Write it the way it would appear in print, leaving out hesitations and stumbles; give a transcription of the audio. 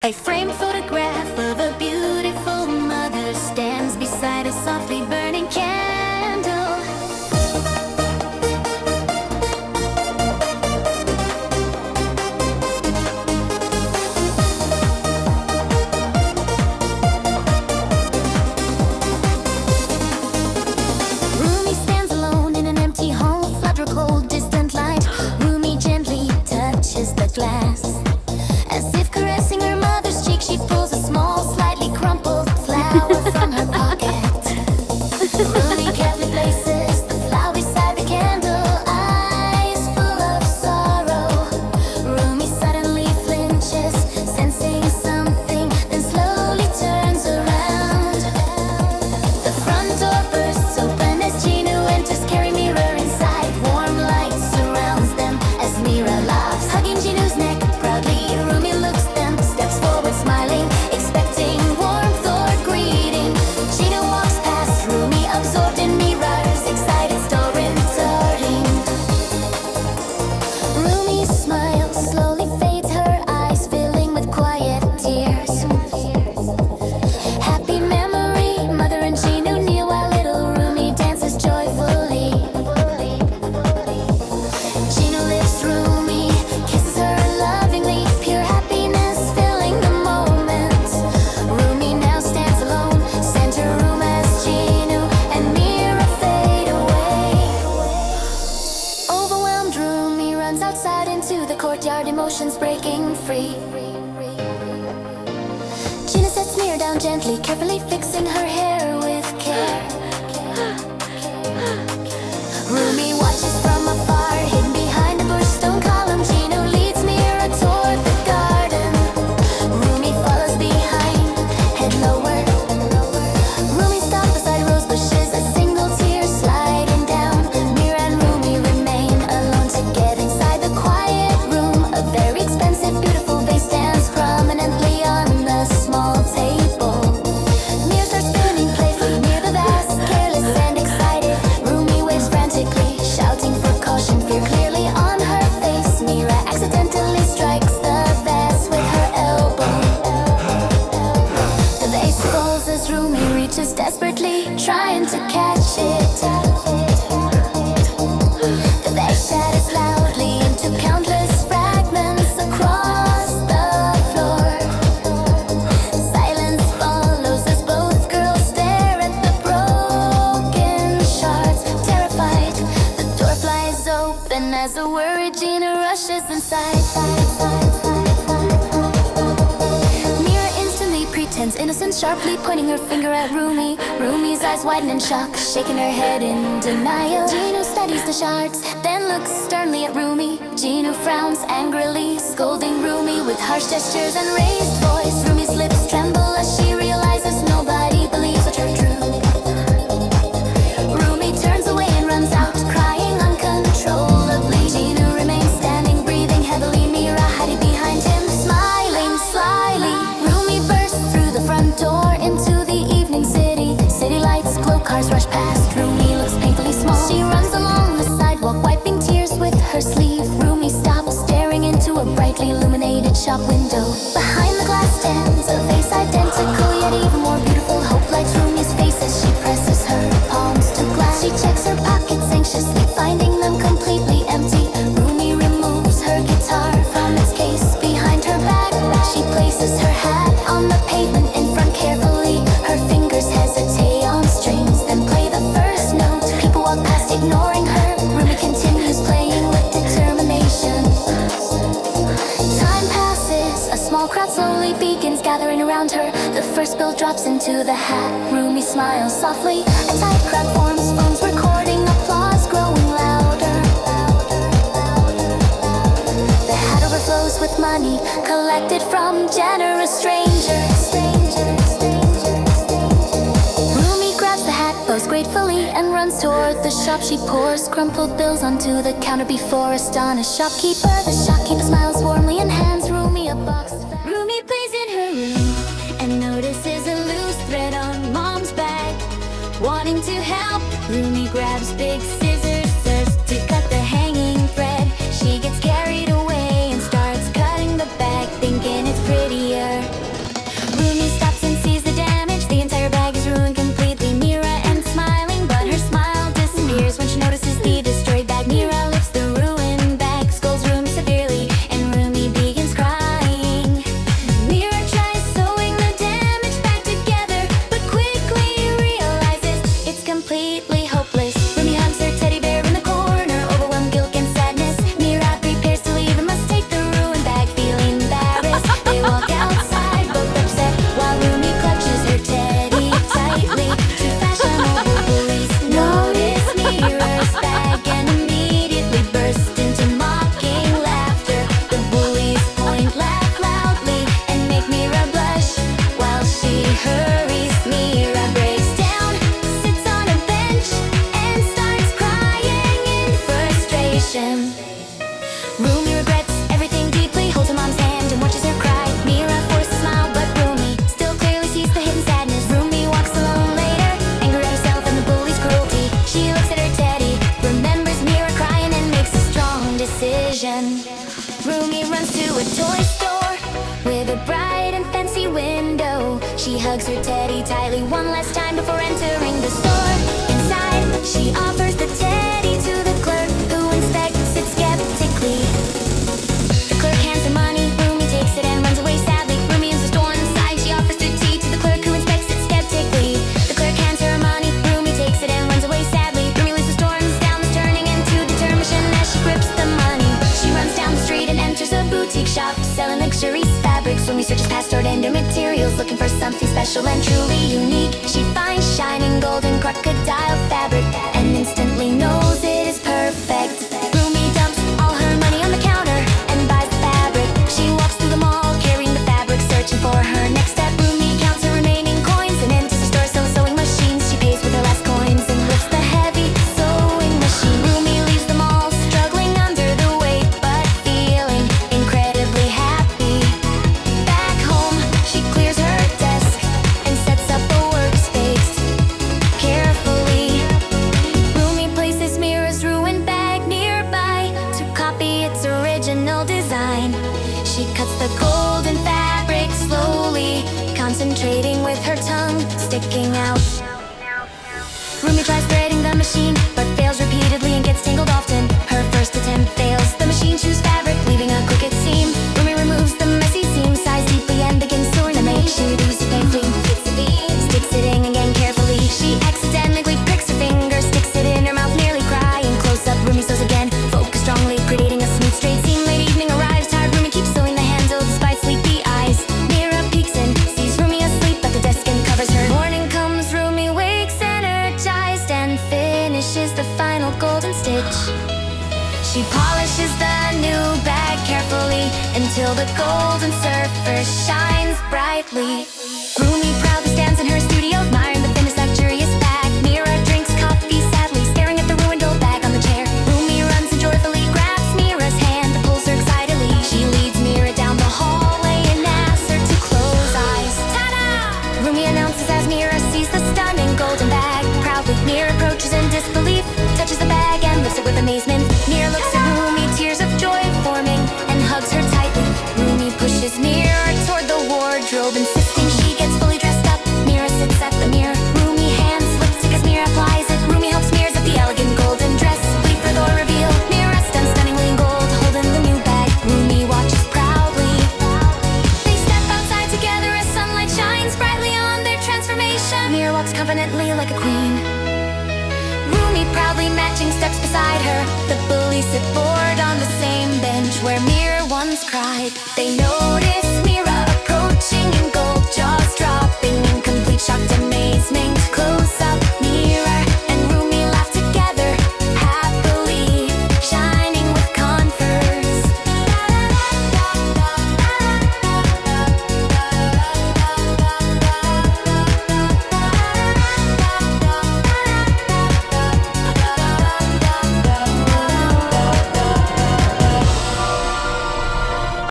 A framed photograph of a beautiful mother stands beside a softly burning candle. Rumi stands alone in an empty hall, flutter cold, distant light. Rumi gently touches the glass. As if caressing her mother's cheek, she pulls a small, slightly crumpled flower from her pocket. Rumi carefully places the flower beside the candle, eyes full of sorrow. Rumi suddenly flinches, sensing something, then slowly turns around. The front door bursts open as Gina enters, carrying Mira inside. Warm light surrounds them as Mira laughs, hugging Gina's neck proudly. Rumi looks them, steps forward smiling, expecting warmth or greeting. Gina walks past Rumi, absorbed in Mira's excited story starting. Rumi's smile slowly fades, her eyes filling with quiet tears. Happy memory, mother and Gina kneel while little Rumi dances joyfully. Gina lifts Rumi, kisses her lovingly, pure happiness filling the moment. Rumi now stands alone, center room as Gina and Mira fade away. Overwhelmed, Rumi runs outside into the courtyard, emotions breaking free. Gina sets Mira down gently, carefully fixing her hair with care. Rumi watches from afar, hidden behind the bush stone column. Gina leads Mira toward the garden. Rumi follows behind, head lower. Rumi stops beside rose bushes, a single tear sliding down. Mira and Rumi remain alone together inside the quiet room. A very expensive, beautiful vase stands prominently on the small table. Mira starts spinning playfully near the vase, careless and excited. Rumi waves frantically, shouting for caution, fear clearly on her face. Mira accidentally strikes the vase with her elbow. The vase falls as Rumi reaches desperately, trying to catch it. The vase shatters loudly into countless fragments across the floor. Silence follows as both girls stare at the broken shards. Terrified, the door flies open as a worried Gina rushes inside. Mira instantly pretends innocence, sharply pointing her finger at Rumi. Rumi's eyes widen in shock, shaking her head in denial. Gina studies the shards, then looks sternly at Rumi. Gina frowns angrily, scolding Rumi with harsh gestures and raised voice. Rumi's lips tremble as she realizes nobody believes what her true. Rumi turns away and runs out, crying uncontrollably. Gina remains standing, breathing heavily. Mira hiding behind him, smiling slyly. Rumi bursts through the front door into the evening city. City lights glow, cars rush past. Rumi looks painfully small. She runs along the sidewalk, wiping tears with her sleeve. Rumi stops, staring into a brightly illuminated shop window. Behind the glass stands a vase identical, yet even more beautiful. Hope lights Rumi's face as she presses her palms to glass. She checks her pockets anxiously, finding them completely empty. Rumi removes her guitar from its case behind her back. She places her hat on the pavement in front carefully. Her fingers hesitate on strings, then play the first note. People walk past, ignoring her. Rumi continues playing with determination. Time passes, a small crowd slowly begins gathering around her. The first bill drops into the hat. Rumi smiles softly. A tight crowd forms, phones recording, applause growing louder. The hat overflows with money collected from generous strangers. Rumi grabs the hat, bows gratefully, and runs toward the shop. She pours crumpled bills onto the counter before astonished shopkeeper. The shopkeeper smiles warmly and hands Rumi a box. Rumi plays in her room and notices a loose thread on mom's bag. Wanting to help, Rumi grabs big scissors, starts to cut the hanging thread. She gets carried away and starts cutting the bag, thinking it's prettier. She hugs her teddy tightly one last time before entering the store. Inside, she offers the teddy to the clerk, who inspects it skeptically. The clerk hands her money, Rumi takes it and runs away sadly. Rumi is the store inside, she offers the tea to the clerk, who inspects it skeptically. The clerk hands her money, Rumi takes it and runs away sadly. Rumi leaves the store and sounds turning into determination as she grips the money. She runs down the street and enters a boutique shop selling luxurious fabrics. Rumi searches past ordained materials, looking for something special and truly unique. She finds shining golden crocodile fabric and instantly knows it is perfect. Rumi dumps all her money on the counter and buys the fabric. She walks through the mall carrying the fabric, searching for her next step. Rumi counts her remaining coins and enters the store selling sewing machines. She pays with her last coins and lifts the heavy sewing machine. Rumi leaves the mall struggling under the weight, but feeling incredibly happy. Back home, she clears her desk and sets up a workspace carefully. Rumi places Mira's ruined bag nearby to copy its original design. She cuts the golden fabric slowly, concentrating with her tongue sticking out. Rumi tries threading the machine, but fails repeatedly and gets tangled often. Her first attempt fails. The machine chews fabric, leaving a crooked seam. Rumi removes the messy seam, sighs deeply and begins to ornament. She reduces it painfully, sticks it in again carefully. She accidentally pricks her finger, sticks it in her mouth, nearly crying. Close up, Rumi sews again, focus strongly, creating a smooth straight seam. Late evening arrives, tired Rumi keeps sewing the handle despite sleepy eyes. Mira peeks in, sees Rumi asleep at the desk and covers her. Morning comes, Rumi wakes energized and finishes the final golden stitch. She polishes the new bag carefully until the golden surface shines brightly. Rumi proudly stands in her studio, admiring the finished luxurious bag. Mira drinks coffee sadly, staring at the ruined old bag on the chair. Rumi runs and joyfully grabs Mira's hand, pulls her excitedly. She leads Mira down the hallway and asks her to close eyes. Ta-da! Rumi announces as Mira sees the stunning golden bag. Proudly, Mira approaches in disbelief, touches the bag and lifts it with amazement. Mira looks at Rumi, tears of joy forming, and hugs her tightly. Rumi pushes Mira toward the wardrobe, insisting she gets fully dressed up. Mira sits at the mirror, Rumi hands lipstick as Mira applies it. Rumi helps Mira zip the elegant golden dress, leave for the reveal. Mira stands stunningly in gold, holding the new bag. Rumi watches proudly. They step outside together as sunlight shines brightly on their transformation. Mira walks confidently like a queen, Rumi proudly matching steps beside her. The bullies sit bored on the same bench where Mira once cried. They know